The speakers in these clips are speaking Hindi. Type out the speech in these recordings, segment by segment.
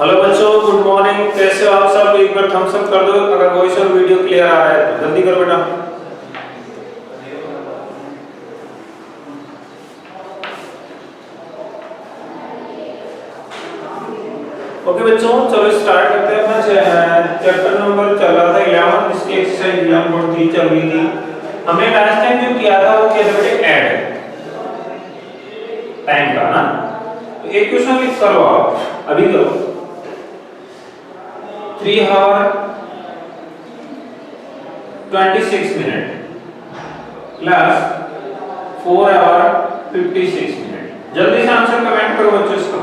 हेलो बच्चों, गुड मॉर्निंग। कैसे हो आप सब? एक बार थम्स अप कर दो अगर वॉइस और वीडियो क्लियर आ रहा है तो। जल्दी करो बेटा। ओके बच्चों, चलो स्टार्ट करते हैं। अपना चैप्टर नंबर चल रहा था 11, इसकी एक्सरसाइज 11.3 चल रही थी। हमने लास्ट टाइम जो किया था वो किया था बेटे ऐड टाइम का ना। तो एक क्वेश्चन लिख करो आप, अभी करो। 3 hour 26 minute plus 4 hour 56 minute. जल्दी से आंसर कमेंट करो बच्चों इसका।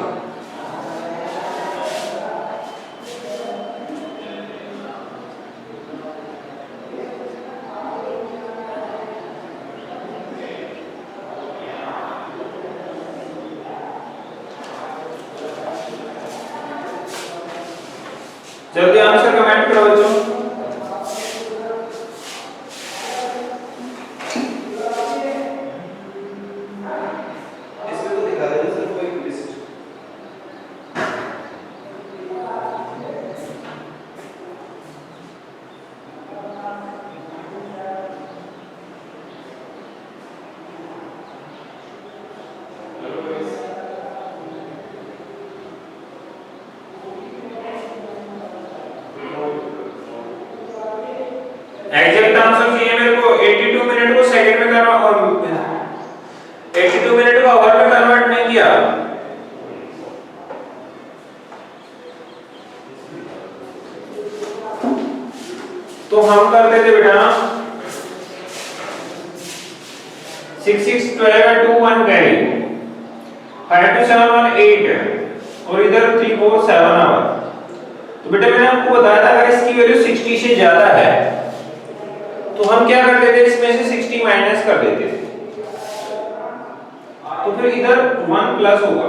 जल्दी आंसर कमेंट करो बच्चों। इसमें तो दिखा रहे हैं सर कोई लिस्ट। एग्जैक्ट आंसर चाहिए मेरे को। 82 मिनट को सेकंड में करना और 82 मिनट को आवर में कन्वर्ट नहीं किया तो हम कर देते बेटा 6 6 12 2 1 कैरी 5 2 7 1 8 और इधर 3 4 7 आवर। तो बेटा मैंने आपको बताया था अगर इसकी वैल्यू 60 से ज्यादा है तो हम क्या कर देते, इसमें से 60 माइनस कर देते, तो फिर इधर 1 प्लस होगा।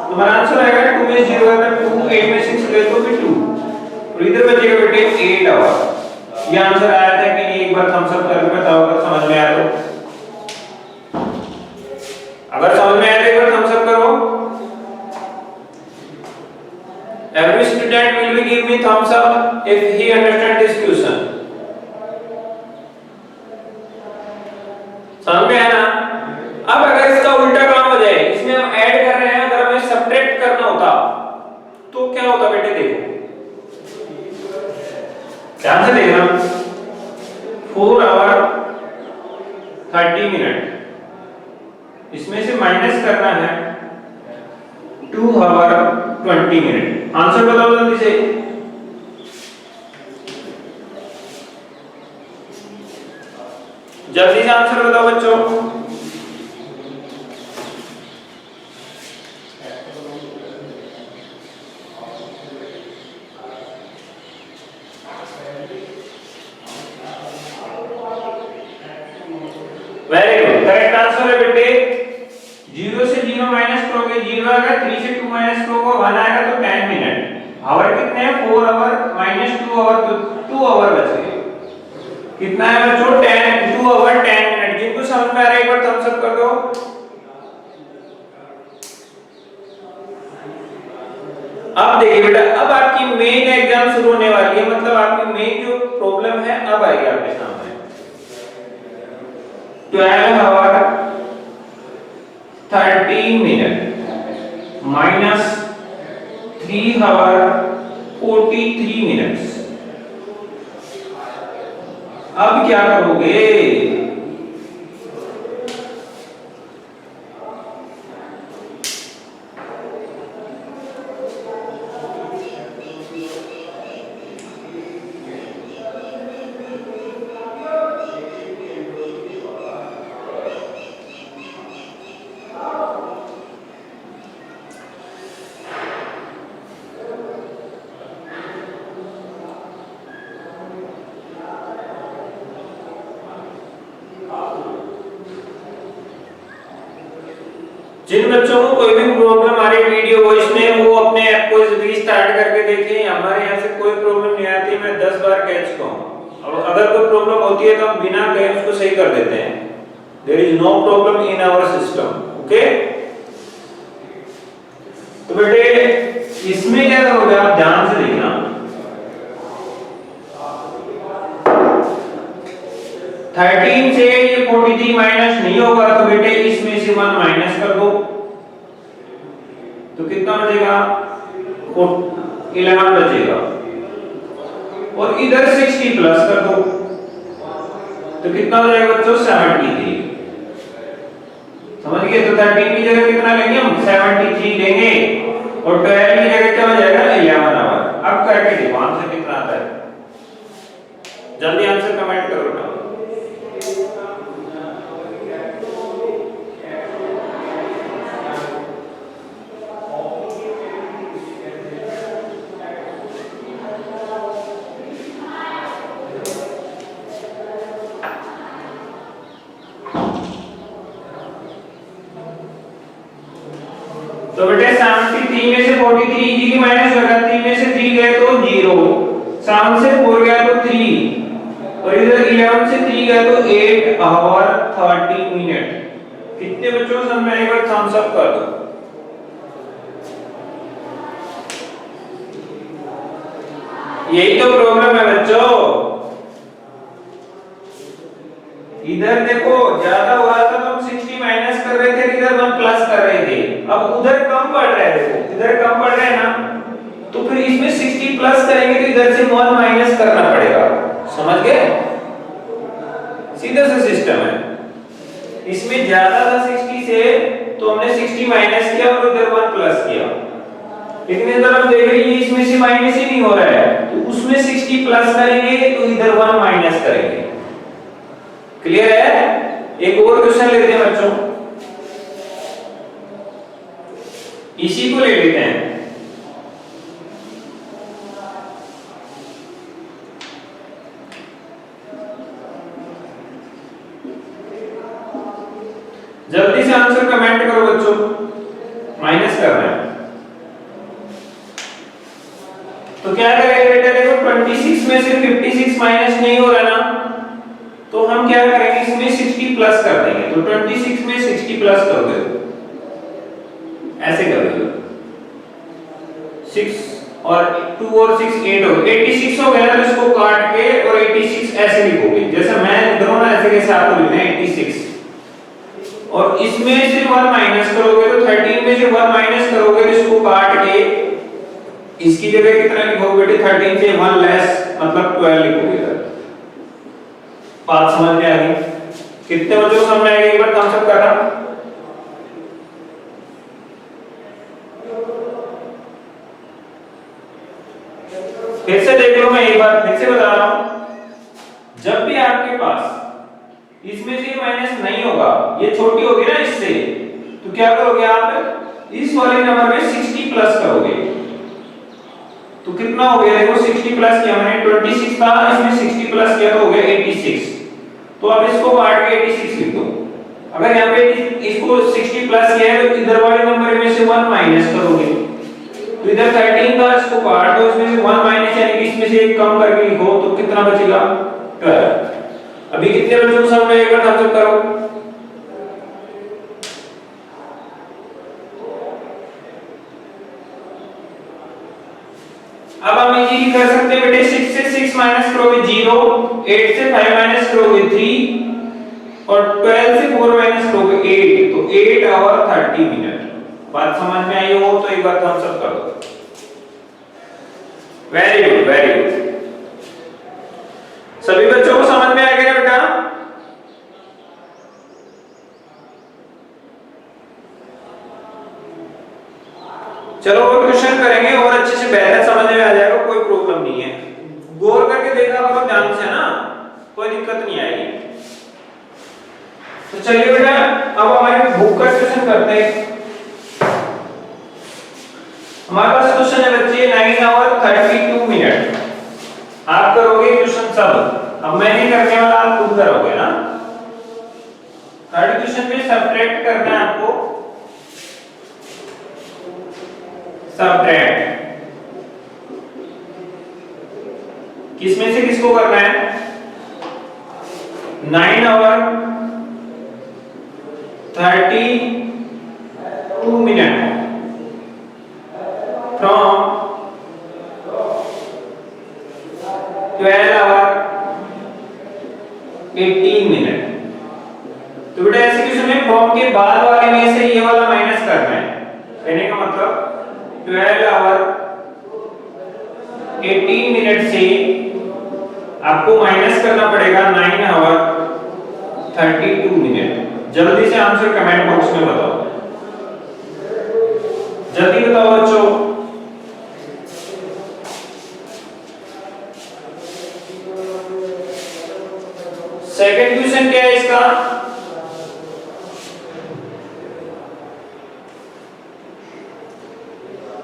तुम्हारा आंसर आएगा 2 में 0 अगर 2 8 में 6 ले तो भी 2 और इधर बचेगा बेटे 8 आवर। ये आंसर आया था कि नहीं? एक बार थम्स अप करके बताओ अगर समझ में आया तो। अगर समझ में आया तो एक बार थम्स अप करो। Every student will be give me thumbs up if he understand this question. समझ में आया ना? अब अगर इसका उल्टा काम हो जाए, इसमें हम ऐड कर रहे हैं, अगर हमें सब्ट्रैक्ट करना होता तो क्या होता बेटे? देखो ध्यान से देखना। 4 आवर 30 मिनट, इसमें से माइनस करना है 2 आवर 20 मिनट। आंसर बताओ जल्दी से। जल्दी से आंसर बताओ बच्चों। वेरी गुड, करेक्ट आंसर है बेटे 0 से 0 माइनस करोगे 0 आएगा, 3 से 2 माइनस करोगे 1 आएगा, तो 10 मिनट। आवर कितने हैं? 4 आवर माइनस 2 आवर, तो 2 आवर बच गए। कितना है बच्चों? 10 2 आवर 10 मिनट। जिनको समझ में आ रहा है एक बार थम्स अप कर दो। अब देखिए बेटा, अब आपकी मेन एग्जाम शुरू होने वाली है, मतलब आपकी मेन जो प्रॉब्लम है अब आएगी आपके सामने। 12 hour 30 minute minus 3 hour 43 minutes. अब क्या करोगे? जिन बच्चों को कोई भी प्रॉब्लम आ रही वीडियो वॉइस में, वो अपने ऐप को रीस्टार्ट करके देखें। हमारे यहाँ से कोई प्रॉब्लम नहीं आती, मैं 10 बार कह चुका हूँ। और अगर कोई प्रॉब्लम होती है तो हम बिना कहे उसको सही कर देते हैं। There is no problem in our system. Okay, तो बेटे इसमें क्या करोगे आप, ध्यान से देखना, थर्टीन से ये 43 माइनस नहीं होगा तो बेटे इसमें से 1 माइनस कर दो, तो कितना बचेगा, 11 बचेगा, और इधर 60 प्लस कर दो तो कितना हो जाएगा बच्चों, 73। समझ गए, तो 13 की जगह कितना लेंगे हम, 73 लेंगे, और 12 की जगह क्या हो जाएगा, 11 आवर। अब करके देखो आंसर कितना आता है, जल्दी आंसर कमेंट करो ना। तो बेटे 73 में से 43 इजीली माइनस होगा, 3 में से 3 गए तो 0, 7 से 4 गया तो 3, और इधर 11 से 3 गया तो 8 आवर 30 मिनट। कितने बच्चों समझ में एक बार थम्स अप कर दो। यही तो प्रॉब्लम है बच्चों, इधर देखो ज्यादा हो रहा था तो हम 60 माइनस कर रहे थे, इधर 1 प्लस कर रहे थे, अब उधर कम पड़ रहा है, देखो इधर कम पड़ रहा है ना, तो फिर इसमें 60 प्लस करेंगे तो इधर से 1 माइनस करना पड़ेगा। समझ गए, सीधा सा सिस्टम है। इसमें ज्यादा था 60 से तो हमने 60 माइनस किया और इधर 1 प्लस किया, लेकिन इधर हम देख रहे हैं इसमें से माइनस ही नहीं हो रहा है, तो उसमें 60 प्लस करेंगे तो इधर 1 माइनस करेंगे। क्लियर है? एक और क्वेश्चन लेते हैं बच्चों, इसी को ले लेते हैं। जल्दी से आंसर कमेंट करो बच्चों, माइनस करना है तो क्या करेंगे बेटा, देखो 26 में से 56 माइनस नहीं हो रहा ना, तो हम क्या करेंगे, इसमें 60 प्लस कर देंगे, तो 26 में 60 प्लस कर दो, ऐसे कर दो, 6 और 2 और 6 8 हो गए, 86 हो गया, तो इसको काट के और 86 ऐसे लिखोगे, जैसे मैं लिख रहा हूं ना ऐसे के साथ लिखना है 86, और इसमें से 1 माइनस करोगे तो 13 में से 1 माइनस करोगे तो इसको काट के इसकी जगह कितना लिखोगे बेटे, 13 से 1 लेस मतलब 12 लिखोगे। बात समझ में आ गई? कितने बच्चों को समझ में आएगा, एक बार थम्स अप करना। फिर से देख लो, मैं एक बार फिर से बता रहा हूं, जब भी आपके पास इसमें से माइनस नहीं होगा, ये छोटी होगी ना इससे, तो क्या करोगे आप, इस वाले नंबर में 60 प्लस करोगे, तो कितना हो गया, देखो 60 प्लस किया मैंने, 26 था, इसमें 60 प्लस किया तो हो गया 86, तो अब इसको काट के 86 लिख दो। अगर यहाँ पे इसको 60 प्लस किया है तो इधर वाले नंबर में से 1 माइनस करोगे, तो इधर 13 था, इसको काट दो, इसमें से 1 माइनस यानी कि इसमें से एक कम करके लिखो, तो कितना बचेगा, 12। अभी कितने बच्चों को समझ में एक बार थम्स अप करो। अब हम इजीली कर सकते हैं बेटे, 6 से 6 माइनस करोगे 0, 8 से 5 माइनस करोगे 3, और 12 से 4 माइनस करोगे 8, तो 8 आवर 30 मिनट। बात समझ में आई हो तो एक बार थम्स अप कर दो। Very good, very good. सभी बच्चों को समझ में आ गया बेटा? चलो और क्वेश्चन करेंगे और अच्छे से बेहतर समझ में आ जाएगा, कोई प्रॉब्लम नहीं है। गौर करके देखा करो ध्यान से ना, कोई दिक्कत नहीं आएगी। तो चलिए बेटा अब हमारे बुक का क्वेश्चन करते हैं। हमारे पास क्वेश्चन है बच्चे 9 आवर 32 मिनट। आप करोगे क्वेश्चन सब, अब मैं नहीं करने वाला, आप खुद करोगे ना। थर्ड क्वेश्चन में सब्ट्रैक्ट करना है आपको, सब्ट्रैक्ट किसमें से किसको करना है, 9 आवर 32 मिनट फ्रॉम तो बेटा ऐसे क्वेश्चन में फ्रॉम के बाद वाले में से ये वाला माइनस करना है। कहने का मतलब 12 आवर 18 मिनट से आपको माइनस करना पड़ेगा 9 आवर 32 मिनट। जल्दी से आंसर कमेंट बॉक्स में बताओ, जल्दी बताओ बच्चों। सेकंड क्वेश्चन क्या है इसका?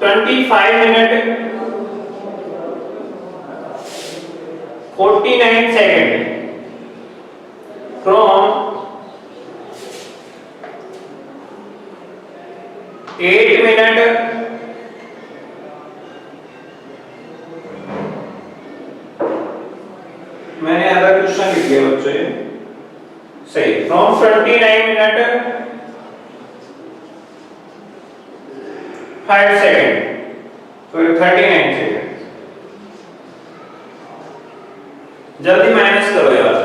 $25 minute 49 second from 8 minute 5 second, तो 39 सेकंड। जल्दी माइनस करो यार।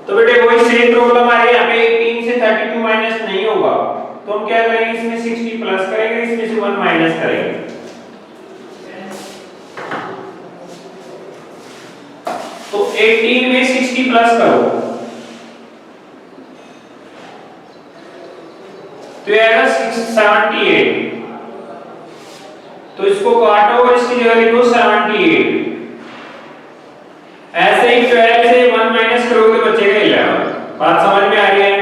तो बेटे वही सेम प्रॉब्लम आ रही है, यहाँ पे 18 से 32 माइनस नहीं होगा, तो हम क्या करेंगे, इसमें 60 प्लस करेंगे, इसमें से 1 माइनस करेंगे। तो 18 में 60 प्लस करो तो आएगा 78। तो इसको काटो और इसकी जगह लिखो 78। ऐसे ही 12 से 1 माइनस करोगे तो बचेगा 11। बात समझ में आ रही है?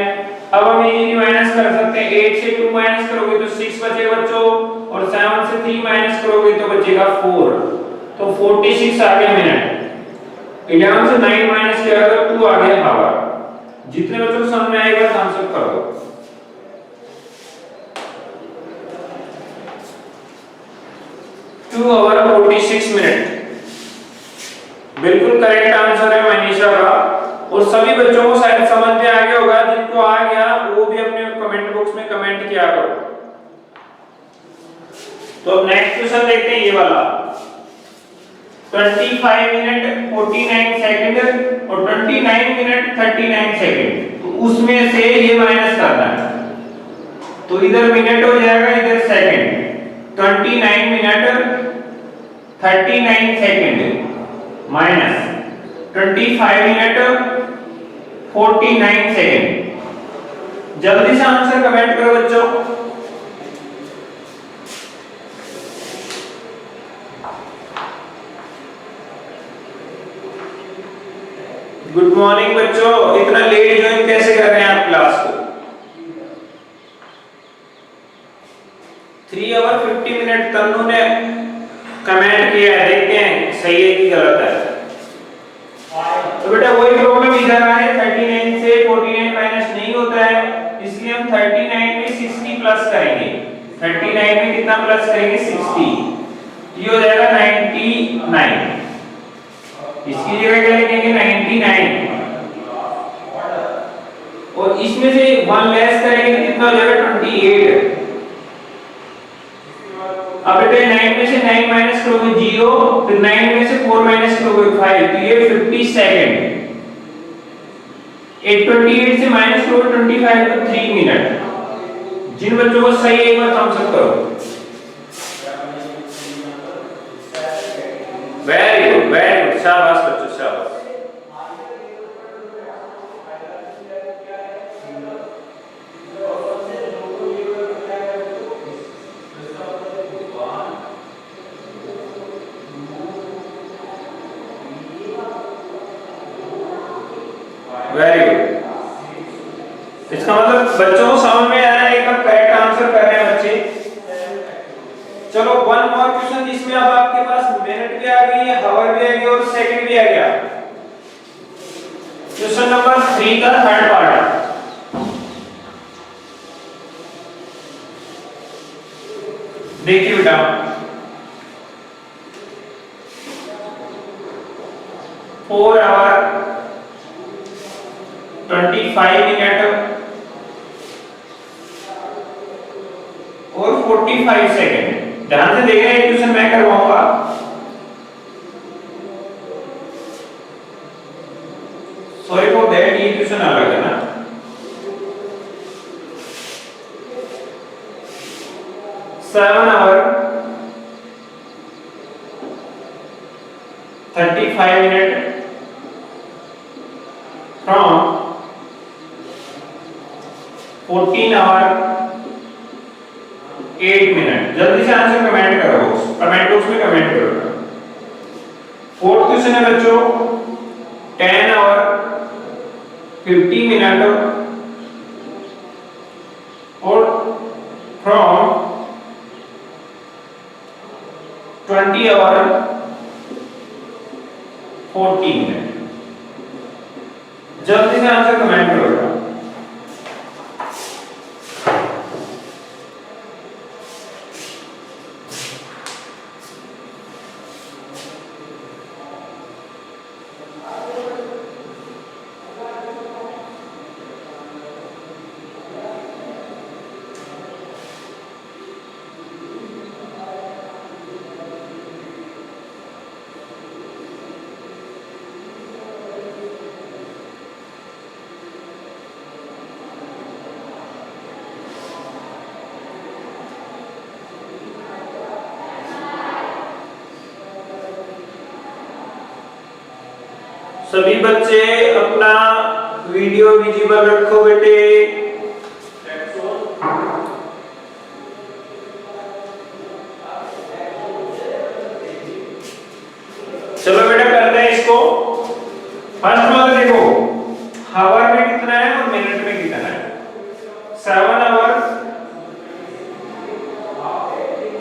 अब हम इजीली माइनस कर सकते हैं। 8 से 2 माइनस करोगे तो 6 बचेगा बच्चों, और 7 से 3 माइनस करोगे तो बचेगा 4। तो 46 आ गया मिनट। 11 से 9 माइनस किया तो 2 आ गया आवर। जितने बच्चों को समझ में आएगा आंसर कर दो। टू आवर 46 मिनट बिल्कुल करेक्ट आंसर है मनीषा का। और सभी बच्चों को शायद समझ में आ गया होगा, जिनको आ गया वो भी अपने कमेंट बॉक्स में कमेंट किया करो। तो अब नेक्स्ट क्वेश्चन देखते हैं ये वाला। 25 मिनट 49 सेकंड और 29 मिनट 39 सेकंड, तो उसमें से ये माइनस करना है। तो इधर मिनट हो जाएगा, इधर second. 29 minute 39 second minus 25 minute 49 second. जल्दी से आंसर कमेंट करो बच्चों। गुड मॉर्निंग बच्चों, इतना लेट ज्वाइन कैसे कर रहे हैं आप क्लास को? 3 आवर 50 मिनट तन्नू ने कमेंट किया है, देखते हैं सही है कि गलत है। तो बेटा वही प्रॉब्लम इधर आ है, 39 से 49 माइनस नहीं होता है, इसलिए हम 39 में 60 प्लस करेंगे। 39 में कितना प्लस करेंगे? 60। ये हो जाएगा 99। इसकी जगह क्या लिखेंगे? 99। और इसमें से 1 लेस करेंगे तो कितना हो जाएगा? 28। अब बेटे 9 में से 9 माइनस करोगे 0, फिर 9 में से 4 माइनस करोगे 5, तो ये 50 सेकंड। 28 से माइनस करोगे 25 तो 3 मिनट। जिन बच्चों को सही है एक बार थम्स अप करो। वेरी गुड, शाबाश बच्चों, शाबाश। Very good. इसका मतलब बच्चों को समझ में आया, एकदम करेक्ट आंसर कर रहे हैं बच्चे। चलो वन मोर क्वेश्चन, जिसमें अब आपके पास मिनट भी आ गई है, हावर भी आ गई और सेकंड भी आ गया। क्वेश्चन नंबर 3 का थर्ड पार्ट है। देखिए बेटा, 4 आवर 25 मिनट और 45 सेकंड। ध्यान से देखना, ये क्वेश्चन मैं करवाऊंगा। सॉरी फॉर दैट, ये क्वेश्चन अलग है ना। Seven hour 35 minute from 14 hour 8 minute. जल्दी से आंसर कमेंट करो, कमेंट बॉक्स में कमेंट करो। फोर्थ क्वेश्चन है बच्चों 10 आवर 50 मिनट और फ्रॉम 20 आवर 40 मिनट। जल्दी से आंसर कमेंट करो। सभी बच्चे अपना वीडियो विजिबल रखो बेटे। चलो बेटा करते हैं इसको। फर्स्ट वाला देखो, हावर में कितना है और मिनट में कितना है। 7 आवर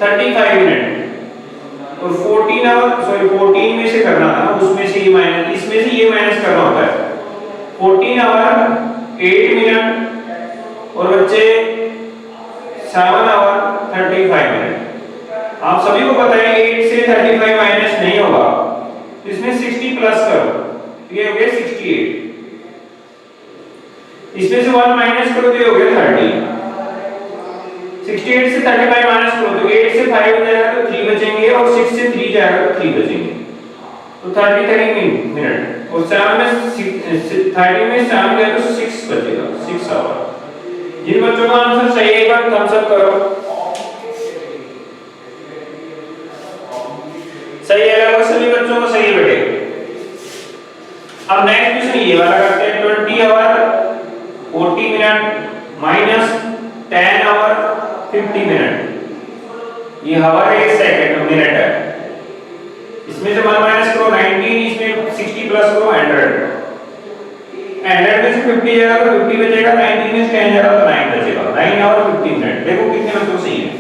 35 मिनट और 14 आवर, सॉरी 14 में से करना था ना, उसमें से ये माइनस, इसमें से ये माइनस करना होता है। 14 आवर 8 मिनट और बच्चे 7 आवर 35 मिनट। आप सभी को पता है 8 से 35 माइनस नहीं होगा, इसमें 60 प्लस करो, ये हो गया 68। इसमें से 1 माइनस करो तो ये हो गया 30। 68 से 35 माइनस करो तो 8 से 5 जाएगा तो 3 बचेंगे और 6 से 3 जाएगा तो 3 बचेंगे, तो 33 मिनट। और 7 में 30 में 7 गया तो 6 बचेगा, 6 आवर। जिन बच्चों का आंसर सही है एक बार थम्स अप करो। सही है लगभग सभी बच्चों को सही है बेटे। अब नेक्स्ट क्वेश्चन ये वाला करते हैं। 20 hour 40 minute minus 10 hour 50 minute. ये आवर है, सेकंड मिनट है। इसमें से 1 माइनस करो 19, इसमें 60 प्लस करो 100। 100 में से 50 जाएगा तो 50 बचेगा, 19 में से 10 जाएगा तो 9 बचेगा। 9 आवर 50 मिनट। देखो कितने बच्चों सही है।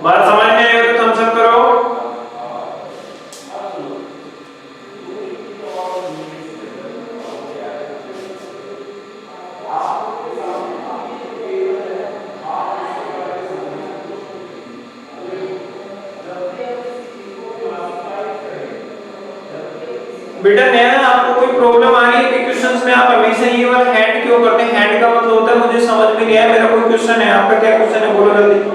बात समझ में आई तो थम्स अप करो। बेटा नया आपको कोई प्रॉब्लम आ रही है कि क्वेश्चंस में आप हमेशा ये वाला हैंड क्यों करते हैं? हैंड का मतलब होता है मुझे समझ में नहीं आया, मेरा कोई क्वेश्चन है। आपका क्या क्वेश्चन है बोलो जल्दी।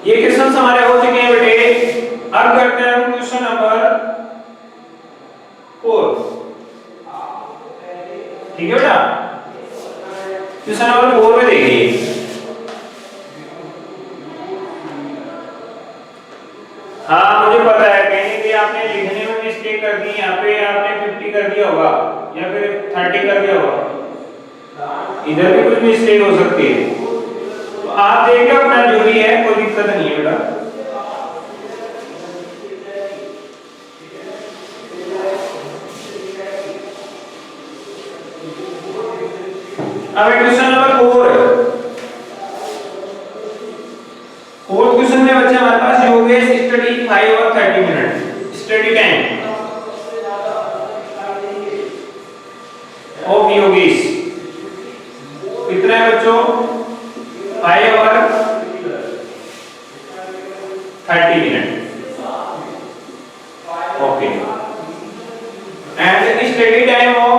ये क्वेश्चन हमारे हो चुके हैं बेटे। अब करते हैं हम क्वेश्चन नंबर 4। ठीक है बेटा, क्वेश्चन नंबर 4 में देखिए। हाँ मुझे पता है कहीं कि आपने लिखने में मिस्टेक कर दी, यहाँ पे आपने 50 कर दिया होगा या फिर 30 कर दिया होगा, इधर भी कुछ मिस्टेक हो सकती है। तो आप देख लो अपना जो भी है, कोई दिक्कत नहीं है बेटा। अब क्वेश्चन नंबर 4, फोर्थ क्वेश्चन में बच्चे हमारे पास योगेश स्टडी 5 और 30 minute study time of Yogesh कितना है बच्चों 5 और 30 minute okay and study time of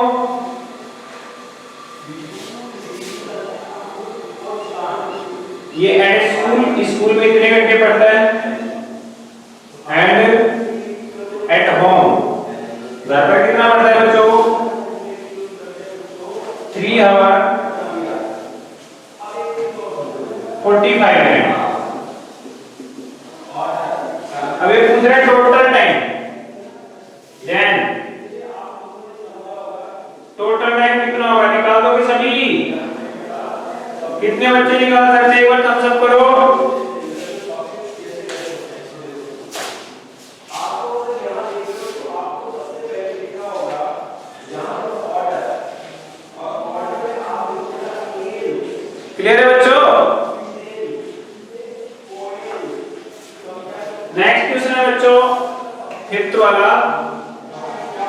ये एट स्कूल में कितने घंटे पढ़ता है एंड एट होम घर पर कितना पढ़ता है बच्चों 3 आवर 45 मिनट। अब ये पूछ रहा है total time then total time कितना होगा निकाल दोगे सभी कितने बच्चे निकाल सकते हैं एक बार थम्स अप करो क्लियर है बच्चों नेक्स्ट क्वेश्चन है बच्चों फिफ्थ वाला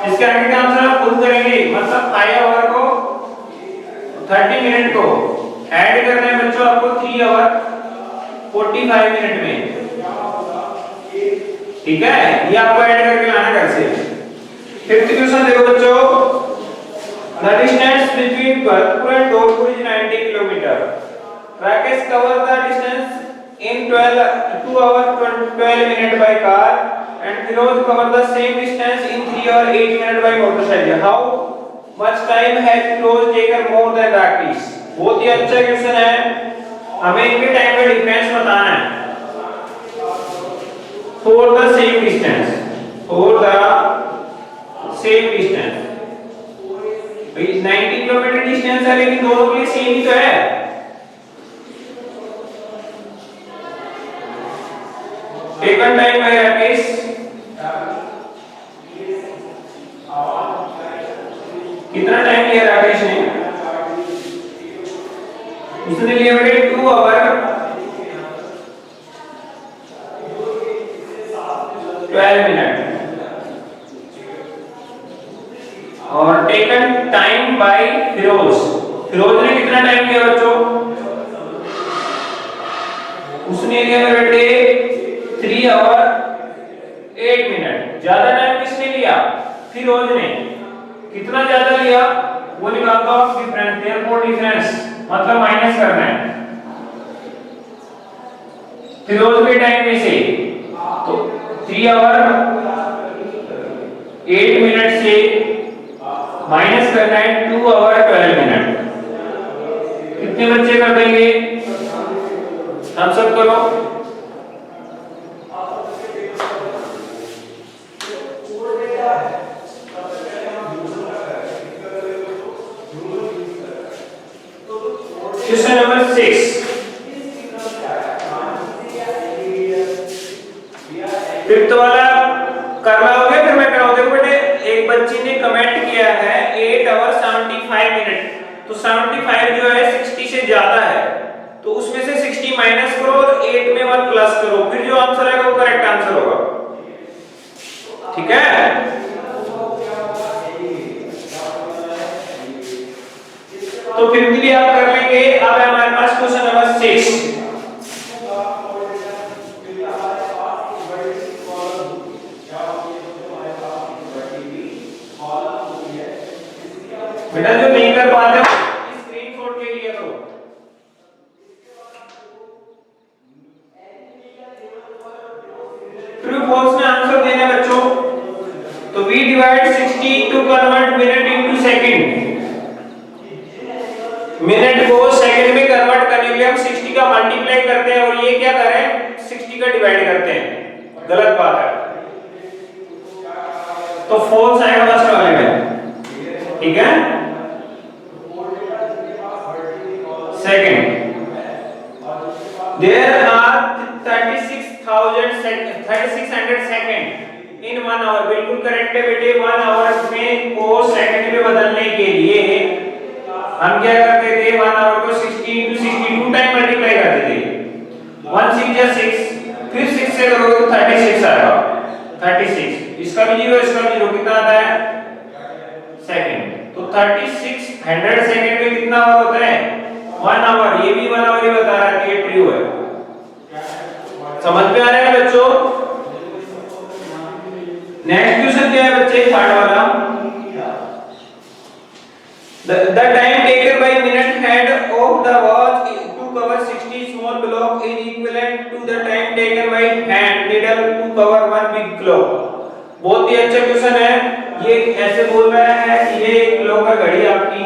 इसके आगे का आंसर आप खुद करेंगे मतलब 5 आवर को 30 मिनट को ऐड करना है बच्चों आपको 3 आवर 45 मिनट में ठीक है ये आपको ऐड करके लाना घर से। फिफ्थ क्वेश्चन देखो बच्चों the distance between Bharatpur and Dholpur is 90 kilometre Rakesh cover the distance in 2 hours 12 minutes by car and Firoz cover the same distance in 3 hours 8 minutes by motorcycle how much time has Firoz taken more than Rakesh बहुत ही अच्छा क्वेश्चन है हमें इनके टाइम का डिफरेंस बताना है फॉर द सेम डिस्टेंस भाई 90 किलोमीटर डिस्टेंस है लेकिन दोनों के लिए सेम ही तो है टेकन टाइम बाय राकेश कितना टाइम लिया राकेश ने उसने लिया बेटे 2 आवर 12 मिनट और टेकन टाइम बाय फिरोज ने कितना टाइम लिया बच्चों उसने लिया बेटे 3 आवर 8 मिनट ज्यादा टाइम किसने लिया फिरोज ने कितना ज्यादा लिया वो निकाल दो आप डिफरेंस देयरफॉर डिफरेंस मतलब माइनस करना है फिरोज के टाइम में से तो 3 आवर 8 मिनट से माइनस करना है 2 आवर 12 मिनट कितने बच्चे कर देंगे हम सब करो क्वेश्चन नंबर 6 फिफ्थ वाला कर रहे फिर मैं कराऊं देखो बेटे एक बच्ची ने कमेंट किया है 8 आवर 75 मिनट तो 75 जो है 60 से ज्यादा है तो उसमें से 60 माइनस करो और 8 में 1 प्लस करो फिर जो आंसर आएगा वो करेक्ट आंसर होगा ठीक है तो फिर भी आप कर लेंगे अब है हमारे पास क्वेश्चन नंबर 6 बेटा जो नहीं कर पाते हो स्क्रीनशॉट ले लिया करो ट्रू फॉल्स में आंसर देना बच्चों तो we divide 60 to convert minute into second minute को सेकंड में कन्वर्ट करने के लिए हम 60 का मल्टीप्लाई करते हैं और ये क्या करें 60 का डिवाइड करते हैं गलत बात है तो फॉल्स आएगा फर्स्ट वाले में ठीक है second there are 3600 second in 1 hour बिल्कुल करेक्ट है बेटे 1 आवर में को सेकंड में बदलने के लिए हम क्या करते थे 1 आवर को 60 into 62 टाइम मल्टीप्लाई करते थे 1 6 या 6 फिर 6 से करोगे तो 36 आएगा 36 इसका भी 0 इसका भी 0 कितना आता है सेकंड तो 36 100 सेकंड में कितना आवर होता है 1 आवर ये भी 1 आवर ही बता रहा है कि ये ट्रू है समझ में आ रहा है बच्चों नेक्स्ट क्वेश्चन क्या है बच्चे थर्ड वाला the time taken by minute hand of the watch to cover 60 small block is equivalent to the time taken by hand needle to cover one big clock बहुत ही अच्छा क्वेश्चन है ये ऐसे बोल रहा है कि ये एक क्लॉक है घड़ी आपकी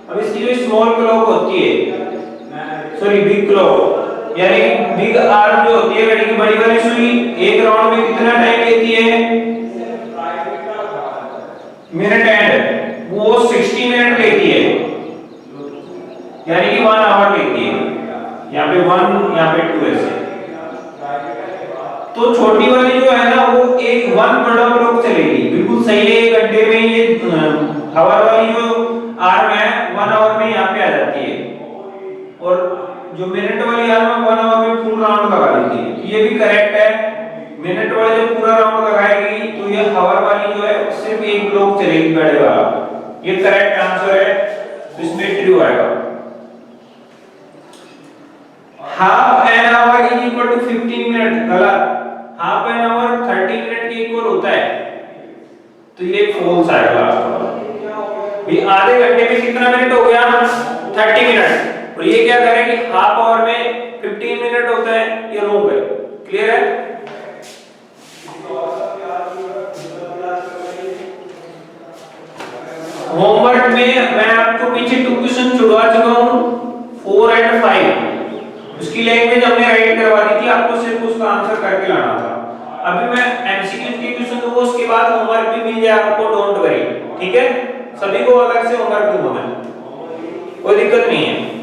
अब इसकी जो स्मॉल क्लॉक होती है सॉरी बिग क्लॉक यानी बिग आर्म जो होती है घड़ी की बड़ी वाली सुई एक राउंड में कितना टाइम लेती है मिनट हैंड वो 60 मिनट लेती है यानी कि 1 आवर लेती है यहाँ पे 1 यहाँ पे 2 ऐसे तो छोटी वाली जो है ना वो एक 1 बड़ा ब्लॉक चलेगी बिल्कुल सही है 1 घंटे में ये आवर वाली जो आर्म है 1 आवर में यहाँ पे आ जाती है और जो मिनट वाली आर्म है 1 आवर में फुल राउंड लगा लेती है तो ये भी करेक्ट है मिनट वाली जब पूरा राउंड लगाएगी तो ये आवर वाली जो है सिर्फ एक ब्लॉक चलेगी बड़े वाला ये करेक्ट आंसर है तो इसमें ट्रू आएगा half an hour is equal to 15 minute गलत हाफ एन आवर 30 मिनट के इक्वल होता है तो ये फॉल्स आएगा भी आधे घंटे में कितना मिनट हो गया 30 मिनट और ये क्या कह रहे हैं कि हाफ आवर में 15 मिनट होता है ये रॉन्ग है क्लियर है होमवर्क में मैं आपको पीछे 2 क्वेश्चन छुड़वा चुका हूं 4 और 5 उसकी लैंग्वेज हमने राइट करवा दी थी आपको सिर्फ उसका आंसर करके लाना था अभी मैं एमसीक्यू के क्वेश्चन दूंगा उसके बाद होमवर्क भी मिल जाएगा आपको डोंट वरी ठीक है सभी को अलग से होमवर्क दूंगा मैं कोई दिक्कत नहीं है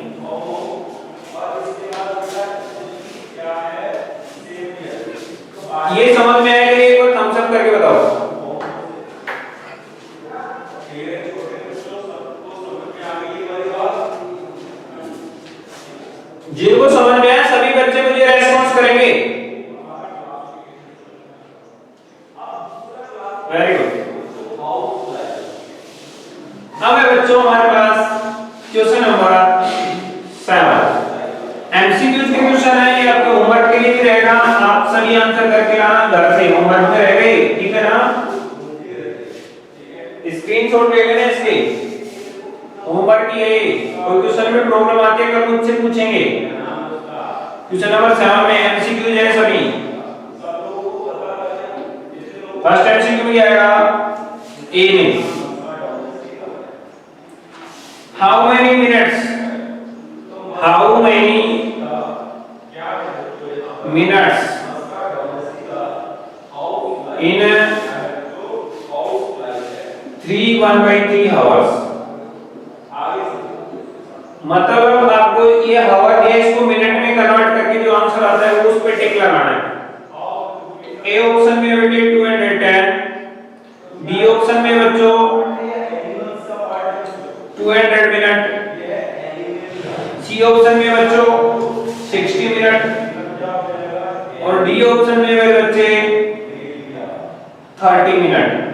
ये समझ में आया कि एक बार थम्स अप करके बताओ जिनको समझ में आया सभी बच्चे मुझे रेस्पॉन्स करेंगे वेरी गुड अब है बच्चों हमारे पास क्वेश्चन नंबर 7 एमसीक्यू के क्वेश्चन है ये आपके होमवर्क के लिए भी रहेगा आप सभी आंसर करके लाना घर से होमवर्क में रह गए ठीक है ना स्क्रीनशॉट ले लेना इसके होमवर्क की है कोई क्वेश्चन में प्रॉब्लम आती है कल मुझसे पूछेंगे क्वेश्चन नंबर 7 में एमसीक्यू है सभी फर्स्ट एमसीक्यू में क्या आएगा ए में how many minutes in 3 hours मतलब आपको ये हावर दिया इसको मिनट में कन्वर्ट करके जो आंसर आता है वो उस पे टिक लगाना है ए ऑप्शन में बेटे 210 बी ऑप्शन में बच्चों 200 मिनट सी ऑप्शन में बच्चों 60 मिनट और डी ऑप्शन में मेरे बच्चे 30 मिनट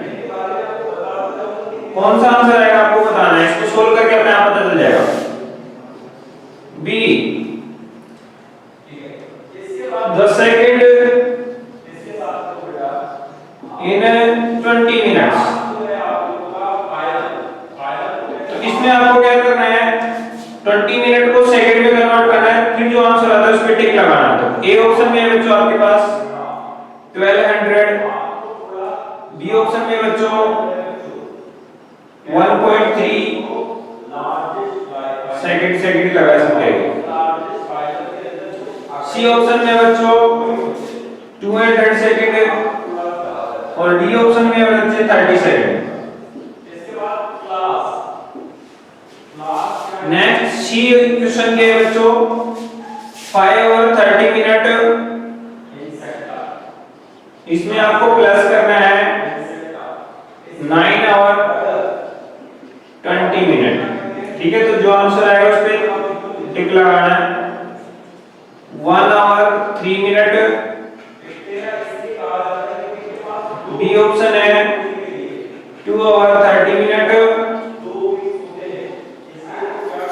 कौन सा आंसर आएगा आपको बताना है इसको सोल्व करके अपने आप पता चल जाएगा बी 10 सेकंड इन 20 मिनट्स तो इसमें आपको क्या करना है 20 मिनट को सेकंड में कन्वर्ट करना है फिर जो आंसर आता है उस पे टिक लगाना है तो ए ऑप्शन में है बच्चों आपके पास 1200 बी ऑप्शन में बच्चों 1.3 सेकंड लगा सकते हैं सी ऑप्शन में बच्चों 200 सेकंड और डी ऑप्शन में बच्चे 30 सेकंड नेक्स्ट सी क्वेश्चन के बच्चों 5 और 30 मिनट इसमें आपको प्लस करना है 9 और 20 मिनट ठीक है, तो जो आंसर आएगा उस पे टिक लगाना है। 1 आवर 3 मिनट बी ऑप्शन है। 2 आवर 30 मिनट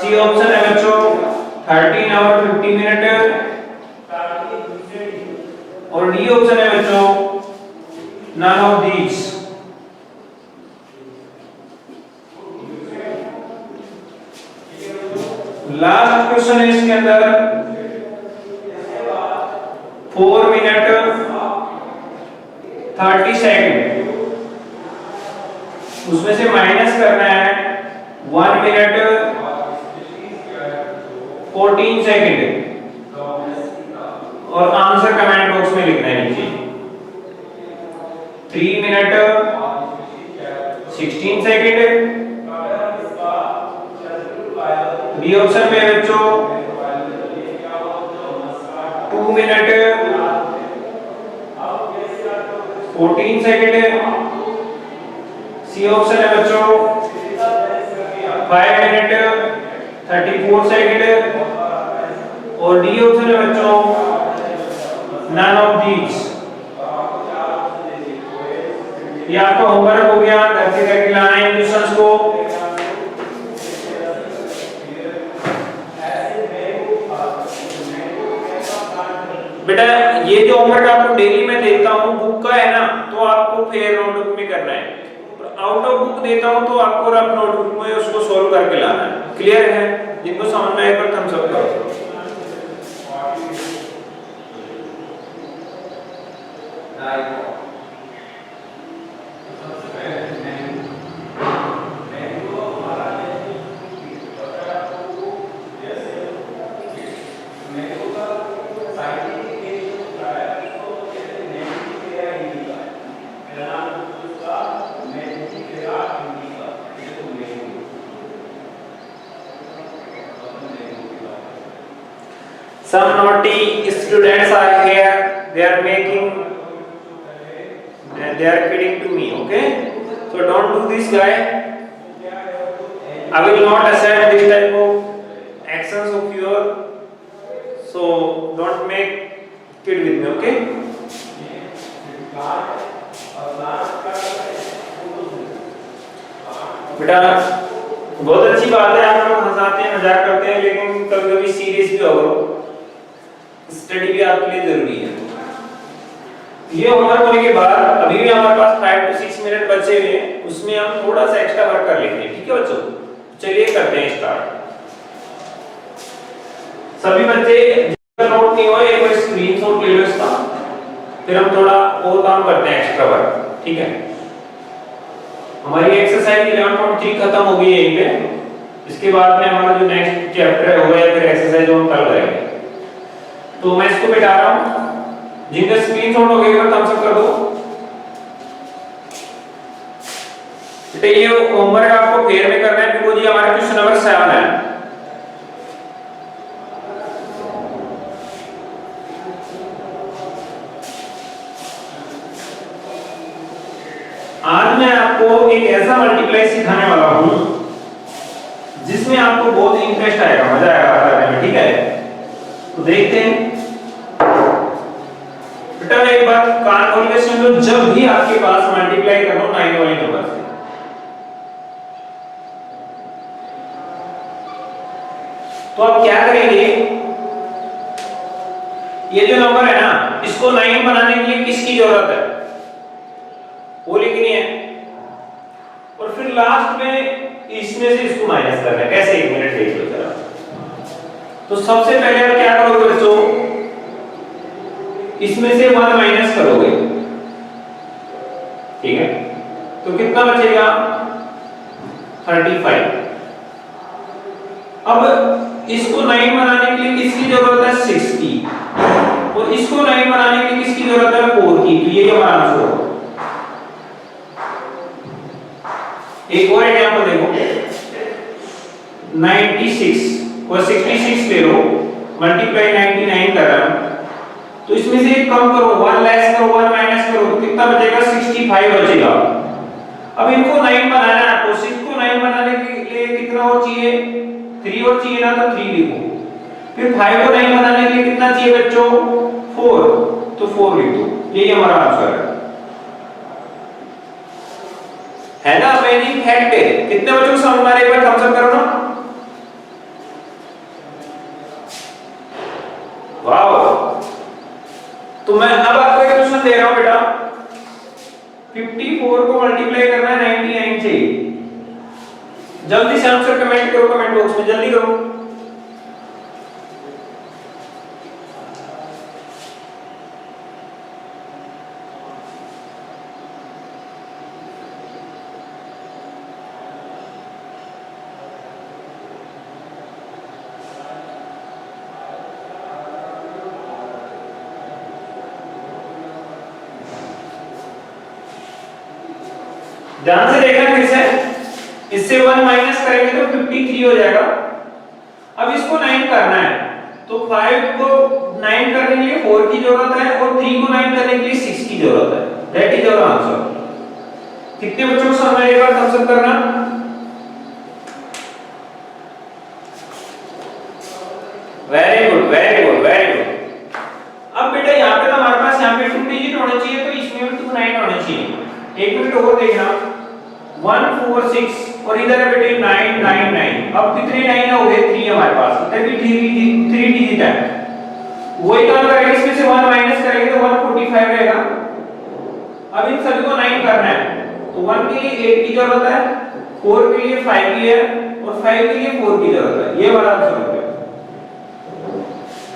सी ऑप्शन है बच्चों। 13 आवर 50 मिनट और डी ऑप्शन है बच्चों none of these. Last question है इसके अंदर 4 मिनट 30 सेकंड, उसमें से माइनस करना है 1 मिनट 14 सेकंड और आंसर कमेंट बॉक्स में लिखना है नीचे। 3 मिनट 16 सेकंड बी ऑप्शन में बच्चों। 2 मिनट 14 सेकंड सी ऑप्शन है बच्चों। 5 मिनट 34 सेकंड और डी ऑप्शन है बच्चों नन ऑफ दीज। ये आपका होमवर्क हो गया, घर से करके लाना है इन क्वेश्चंस को। बेटा ये जो होमवर्क आपको डेली में देता हूँ बुक का है ना, तो आपको फेयर नोटबुक में करना है। आउट ऑफ बुक देता हूँ तो आपको रफ नोटबुक में उसको सॉल्व करके लाना है। क्लियर है? जिनको समझ में आए पर थम्स अप करो। Some naughty students are here. They are making, they are kidding to me. Okay, so don't do this, guy. I will not accept this type of actions of your. So don't make kid with me. Okay. बेटा बहुत अच्छी बात है, आप लोग हंसाते हैं मजाक करते हैं, लेकिन कभी कभी सीरियस भी हो। स्टडी भी आपके लिए जरूरी है। ये होमवर्क होने के बाद अभी भी हमारे पास 5 to 6 मिनट बचे हुए हैं, उसमें हम थोड़ा सा एक्स्ट्रा वर्क कर लेते हैं। ठीक है बच्चों, चलिए करते हैं स्टार्ट। सभी बच्चे जिनका नोट नहीं हुआ एक बार स्क्रीनशॉट ले लो इसका, फिर हम थोड़ा और काम करते हैं एक्स्ट्रा वर्क। ठीक है, हमारी एक्सरसाइज 11.3 खत्म हो गई है यहीं पे। इसके बाद में हमारा जो नेक्स्ट चैप्टर होगा या फिर एक्सरसाइज हम कल करेंगे। तो मैं इसको मिटा रहा हूं, जिनका स्क्रीनशॉट हो गया थम्स अप कर दो। बेटा ये होमवर्क आपको फेयर में करना है, बिकॉज़ ये हमारा क्वेश्चन नंबर 7 है। आज मैं आपको एक ऐसा मल्टीप्लाई सिखाने वाला हूं जिसमें आपको बहुत इंटरेस्ट आएगा, मजा आएगा करने में। ठीक है, तो देखते हैं। बेटा एक बात कान खोल के सुन लो, जब भी आपके पास मल्टीप्लाई करो 9 वाले नंबर से, तो आप क्या करेंगे, ये जो नंबर है ना इसको 9 बनाने के लिए किसकी जरूरत है वो लिखनी है, और फिर लास्ट में इसमें से इसको माइनस करना है। कैसे, 1 मिनट देख लो जरा। तो सबसे पहले आप क्या करोगे बच्चों, इसमें से 1 माइनस करोगे। ठीक है, तो कितना बचेगा 35। अब इसको 9 बनाने के लिए किसकी जरूरत है 6 की, और इसको 9 बनाने के लिए किसकी जरूरत है 4 की। तो ये हमारा आंसर होगा। एक और एग्जांपल देखो, 96 और 66 ले लो, मल्टीप्लाई 99 कर रहा हूं, तो इसमें से एक कम करो, 1 लेस करो, 1 माइनस करो, तो कितना बचेगा 65 बचेगा। अब इनको 9 बनाना है तो 6 को 9 बनाने के लिए कितना और चाहिए, 3 और चाहिए ना, तो 3 लिखो। फिर 5 को 9 बनाने के लिए कितना चाहिए बच्चों, 4, तो 4 लिख दो। यही हमारा आंसर है ना। अमेजिंग फैक्ट है। कितने बच्चों को समझ में आ रहा है, एक बार थम्स अप करो ना। वाओ। तो मैं अब आपको एक क्वेश्चन दे रहा हूं बेटा, 54 को मल्टीप्लाई करना है 99 से। जल्दी से आंसर कमेंट करो, कमेंट बॉक्स में जल्दी करो। ध्यान से देखना फिर से, इससे 1 माइनस करेंगे तो 53 हो जाएगा। अब इसको 9 करना है तो 5 को 9 करने के लिए 4 की जरूरत है और 3 को 9 करने के लिए 6 की जरूरत है। That is our answer. कितने बच्चों को समझ आएगा, थम्स अप करना। Very good, very good, very good. अब बेटा यहाँ पे तो हमारे पास यहाँ पे 2 डिजिट होने चाहिए, तो इसमें भी 2 9 होने चाहिए। एक मिनट और देखना, 1 4 6 और इधर है बेटे 9 9 9। अब कितने 9 हो गए, 3 हमारे पास, इधर भी 3 डिजिट है। वही काम करेंगे, इसमें से 1 माइनस करेंगे तो 145 रहेगा। अब इन सभी को 9 करना है तो 1 के लिए 8 की जरूरत है, 4 के लिए 5 की है और 5 के लिए 4 की जरूरत है। ये वाला आंसर हो गया।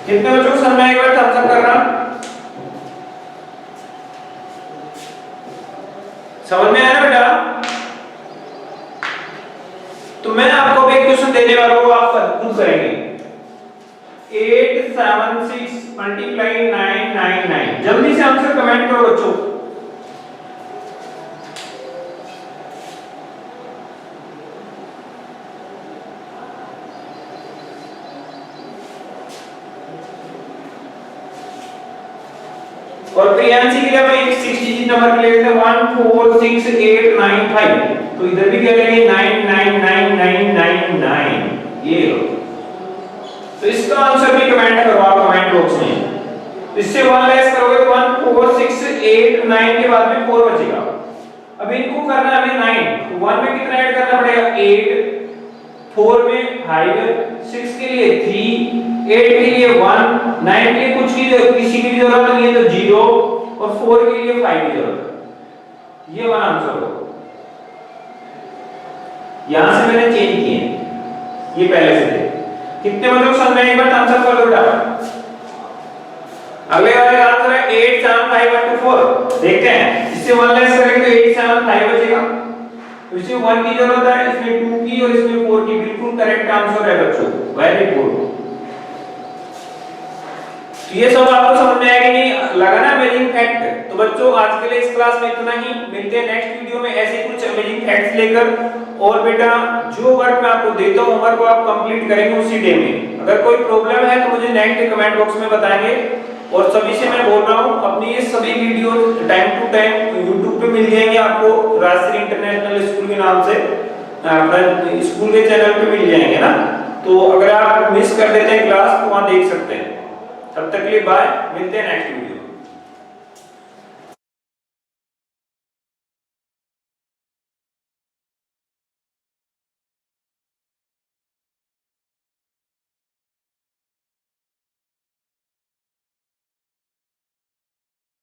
कितने बच्चों को समझ में आएगा, थम्स अप करना। समझ में आया ना बेटा। तो मैं आपको भी एक क्वेश्चन देने वाला हूं, आप खुद करेंगे। 8 7 6 मल्टीप्लाई 9 9 9। जल्दी से आंसर कमेंट करो बच्चों। और प्रियांशी के लिए मैं एक 6 डिजिट नंबर के लिए 1 4 6 8 9 5। तो इधर भी क्या करेंगे 9 9 9 9 9 9। ये लो। तो इसका आंसर भी कमेंट करो आप कमेंट बॉक्स में। इससे 1 लेस करोगे तो 1 4 6 8 9 के बाद में 4 बचेगा। अब इनको करना है हमें 9, तो 1 में कितना ऐड करना पड़ेगा, 8, 4 में 5, 6 के लिए 3, 8 के लिए 1, 9 के लिए कुछ की किसी की भी जरूरत नहीं है तो 0 और 4 के लिए 5 की जरूरत है। ये वाला आंसर हो। यहां से मैंने चेंज किए, ये पहले से थे। कितने बच्चों को समझ में, एक बार थम्स अप कर दो बेटा। अगले वाले का आंसर है 8 7 5 1 2 4। देखते हैं, इससे 1 लेस करेंगे तो 8 7 5 बचेगा। तो इसमें 1 की जरूरत है, इसमें 2 की और इसमें 4 की। बिल्कुल करेक्ट आंसर है बच्चों, वेरी गुड। तो ये सब आपको समझ में आया कि नहीं, लगा ना अमेजिंग फैक्ट। तो बच्चों आज के लिए इस क्लास में इतना ही। मिलते हैं नेक्स्ट वीडियो में ऐसे कुछ अमेजिंग फैक्ट्स लेकर। और बेटा जो वर्क मैं आपको देता हूं, वर्क को आप कंप्लीट करेंगे उसी डे में। अगर कोई प्रॉब्लम है तो मुझे नेक्स्ट कमेंट बॉक्स में बताएंगे। और सभी से मैं बोल रहा हूं, अपनी ये सभी video time to time YouTube पे मिल जाएंगे आपको, राजश्री इंटरनेशनल स्कूल के नाम से अपना स्कूल के चैनल पे मिल जाएंगे ना। तो अगर आप मिस कर देते हैं क्लास तो वहां देख सकते हैं। तब तक के लिए बाय, मिलते हैं नेक्स्ट वीडियो।